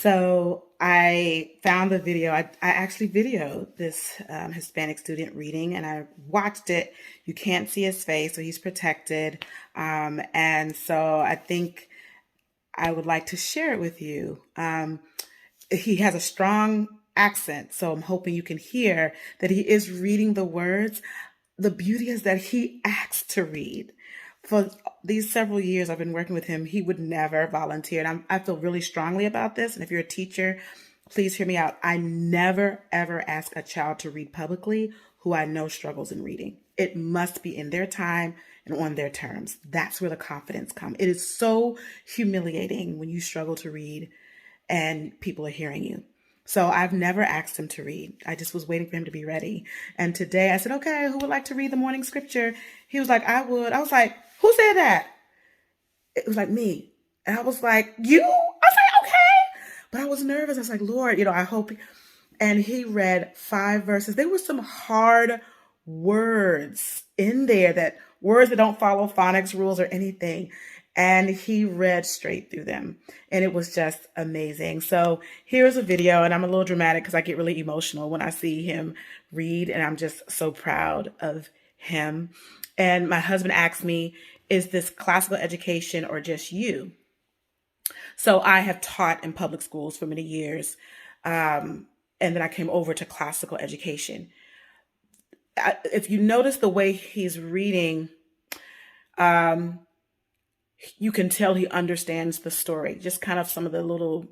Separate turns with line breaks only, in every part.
So I found the video. I actually videoed this Hispanic student reading and I watched it. You can't see his face, so he's protected. And so I think I would like to share it with you. He has a strong accent, so I'm hoping you can hear that he is reading the words. The beauty is that he acts to read. For these several years I've been working with him, he would never volunteer. And I feel really strongly about this. And if you're a teacher, please hear me out. I never, ever ask a child to read publicly who I know struggles in reading. It must be in their time and on their terms. That's where the confidence comes. It is so humiliating when you struggle to read and people are hearing you. So I've never asked him to read. I just was waiting for him to be ready. And today I said, okay, who would like to read the morning scripture? He was like, I would. I was like, who said that? It was like me. And I was like, you? I was like, okay. But I was nervous. I was like, Lord, I hope. And he read 5 verses. There were some hard words in there, that words that don't follow phonics rules or anything. And he read straight through them. And it was just amazing. So here's a video, and I'm a little dramatic because I get really emotional when I see him read, and I'm just so proud of him. And my husband asked me, is this classical education or just you? So I have taught in public schools for many years. And then I came over to classical education. If you notice the way he's reading, you can tell he understands the story, just kind of some of the little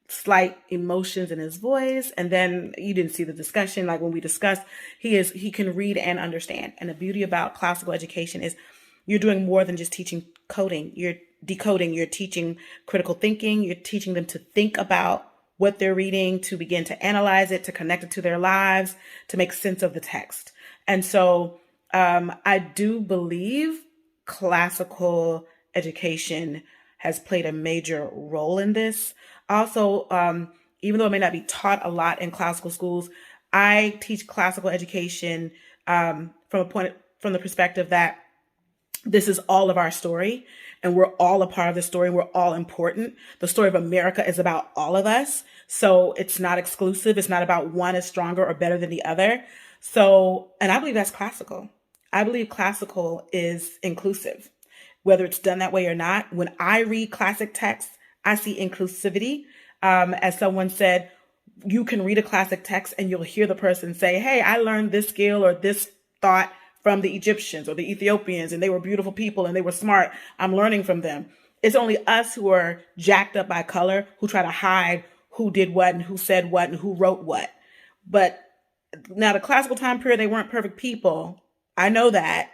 slight emotions in his voice. And then you didn't see the discussion. Like when we discussed, he can read and understand. And the beauty about classical education is you're doing more than just teaching coding. You're decoding, you're teaching critical thinking. You're teaching them to think about what they're reading, to begin to analyze it, to connect it to their lives, to make sense of the text. And so I do believe classical education has played a major role in this. Also, even though it may not be taught a lot in classical schools, I teach classical education from the perspective that this is all of our story, and we're all a part of the story. We're all important. The story of America is about all of us. So it's not exclusive. It's not about one is stronger or better than the other. So, and I believe that's classical. I believe classical is inclusive, whether it's done that way or not. When I read classic texts, I see inclusivity. As someone said, you can read a classic text and you'll hear the person say, hey, I learned this skill or this thought from the Egyptians or the Ethiopians, and they were beautiful people and they were smart. I'm learning from them. It's only us who are jacked up by color who try to hide who did what and who said what and who wrote what. But now the classical time period, they weren't perfect people. I know that,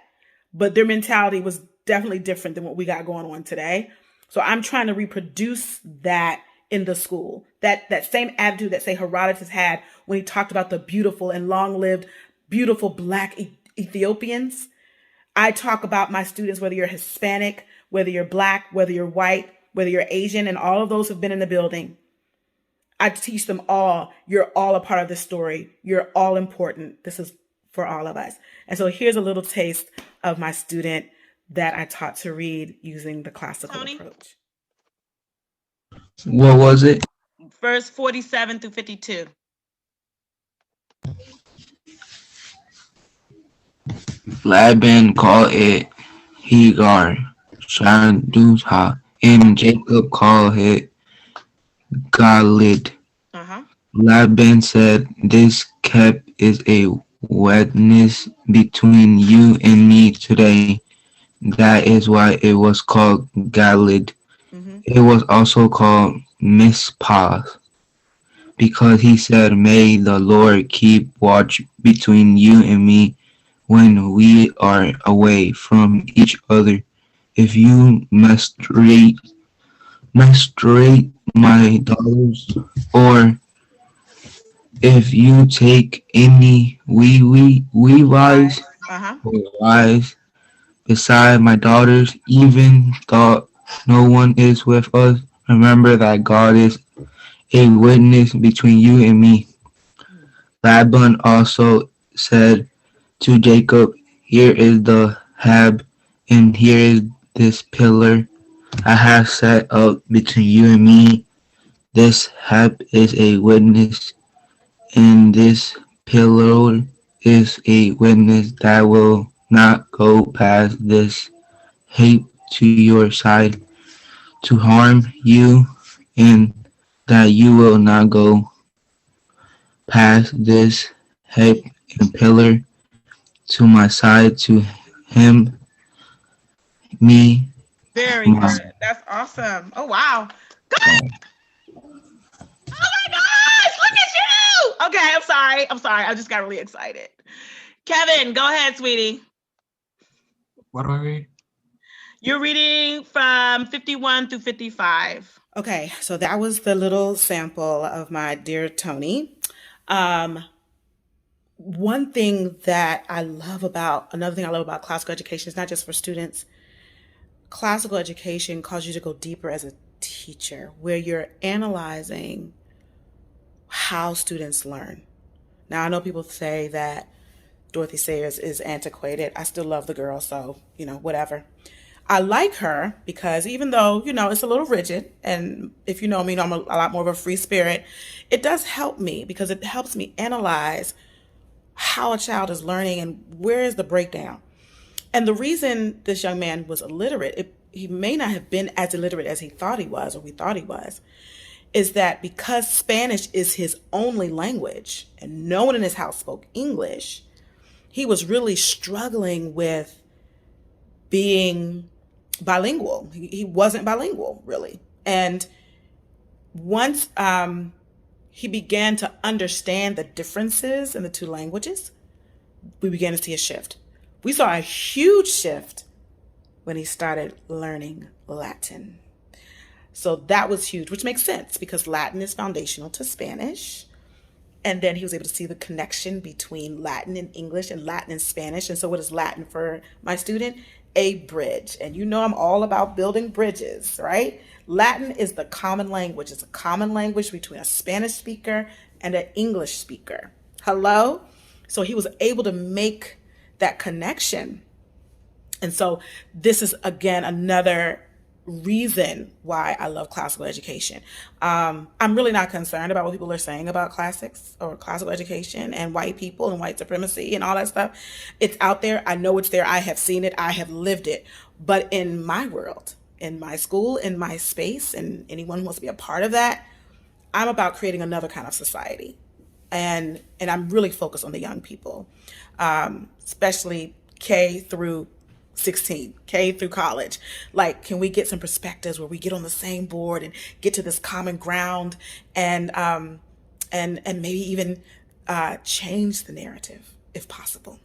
but their mentality was definitely different than what we got going on today. So I'm trying to reproduce that in the school, that same attitude that, say, Herodotus had when he talked about the beautiful and long-lived, beautiful Black Ethiopians. I talk about my students, whether you're Hispanic, whether you're Black, whether you're white, whether you're Asian, and all of those who've been in the building. I teach them all, you're all a part of this story. You're all important. This is for all of us. And so here's a little taste of my student that I taught to read using the classical approach.
What was it?
Verse 47 through 52.
Laban called it Hagar, Shaduha, and Jacob called it Galid. Laban said, this kept is a witness between you and me today. That is why it was called Galid. It was also called Mizpah, because he said, may the Lord keep watch between you and me when we are away from each other. If you menstruate my daughters, or if you take any wives or wives beside my daughters, even though no one is with us, remember that God is a witness between you and me. Laban also said to Jacob, here is the Hab, and here is this pillar I have set up between you and me. This hap is a witness, and this pillar is a witness that will not go past this hate to your side to harm you, and that you will not go past this hate and pillar to my side to him, me,
Very
my.
good. That's awesome. Oh, wow. Oh my gosh, look at you. Okay, I'm sorry. I just got really excited. Kevin, go ahead, sweetie.
What do I read?
You're reading from 51 through 55.
Okay, so that was the little sample of my dear Tony. One thing that another thing I love about classical education is not just for students. Classical education causes you to go deeper as a teacher, where you're analyzing how students learn. Now, I know people say that Dorothy Sayers is antiquated. I still love the girl, so, whatever. I like her because even though, it's a little rigid, and if you know me, I'm a lot more of a free spirit, it does help me because it helps me analyze how a child is learning and where is the breakdown. And the reason this young man was illiterate, he may not have been as illiterate as he thought he was or we thought he was, is that because Spanish is his only language and no one in his house spoke English, he was really struggling with being bilingual. He wasn't bilingual, really. And once he began to understand the differences in the two languages, we began to see a shift. We saw a huge shift when he started learning Latin. So that was huge, which makes sense because Latin is foundational to Spanish. And then he was able to see the connection between Latin and English and Latin and Spanish. And so what is Latin for my student? A bridge. And I'm all about building bridges, right? Latin is the common language. It's a common language between a Spanish speaker and an English speaker. Hello? So he was able to make that connection. And so this is, again, another reason why I love classical education. I'm really not concerned about what people are saying about classics or classical education and white people and white supremacy and all that stuff. It's out there. I know it's there. I have seen it. I have lived it. But in my world, in my school, in my space, and anyone who wants to be a part of that, I'm about creating another kind of society. And I'm really focused on the young people, especially K through 16, K through college. Like, can we get some perspectives where we get on the same board and get to this common ground and maybe even change the narrative if possible?